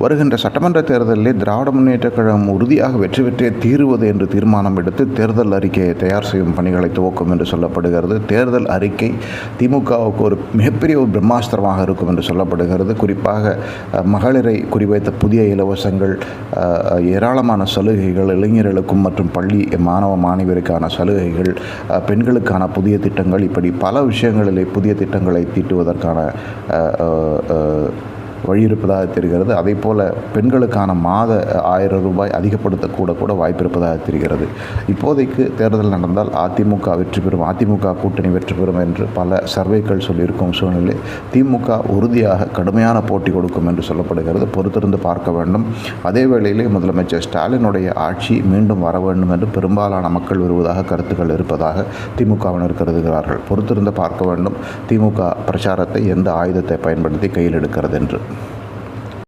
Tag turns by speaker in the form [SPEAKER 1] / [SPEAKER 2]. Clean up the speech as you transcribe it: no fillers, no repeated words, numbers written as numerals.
[SPEAKER 1] வருகின்ற சட்டமன்ற தேர்தலில் திராவிட முன்னேற்றக் கழகம் உறுதியாக வெற்றி பெற்றே தீருவது என்று தீர்மானம் எடுத்து தேர்தல் அறிக்கையை தயார் செய்யும் பணிகளை துவக்கும் என்று சொல்லப்படுகிறது. தேர்தல் அறிக்கை திமுகவுக்கு ஒரு மிகப்பெரிய ஒரு பிரம்மாஸ்திரமாக இருக்கும் என்று சொல்லப்படுகிறது. குறிப்பாக மகளிரை குறிவைத்த புதிய இலவசங்கள், ஏராளமான சலுகைகள், இளைஞர்களுக்கும் மற்றும் பள்ளி மாணவ மாணவியருக்கான சலுகைகள், பெண்களுக்கான புதிய திட்டங்கள், இப்படி பல விஷயங்களிலே புதிய திட்டங்களை தீட்டுவதற்கான வழி இருப்பதாக தெரிகிறது. அதே போல் பெண்களுக்கான மாத 1000 ரூபாய் அதிகப்படுத்தக்கூட வாய்ப்பு இருப்பதாக தெரிகிறது. இப்போதைக்கு தேர்தல் நடந்தால் அதிமுக வெற்றி பெறும், அதிமுக கூட்டணி வெற்றி பெறும் என்று பல சர்வேக்கள் சொல்லியிருக்கும் சூழ்நிலை திமுக உறுதியாக கடுமையான போட்டி கொடுக்கும் என்று சொல்லப்படுகிறது. பொறுத்திருந்து பார்க்க வேண்டும். அதே வேளையிலே முதலமைச்சர் ஸ்டாலினுடைய ஆட்சி மீண்டும் வர வேண்டும் என்று பெரும்பாலான மக்கள் விரும்புவதாக கருத்துக்கள் இருப்பதாக திமுகவினர் கருதுகிறார்கள். பொறுத்திருந்து பார்க்க வேண்டும் திமுக பிரச்சாரத்தை எந்த ஆயுதத்தை பயன்படுத்தி கையில் எடுக்கிறது என்று.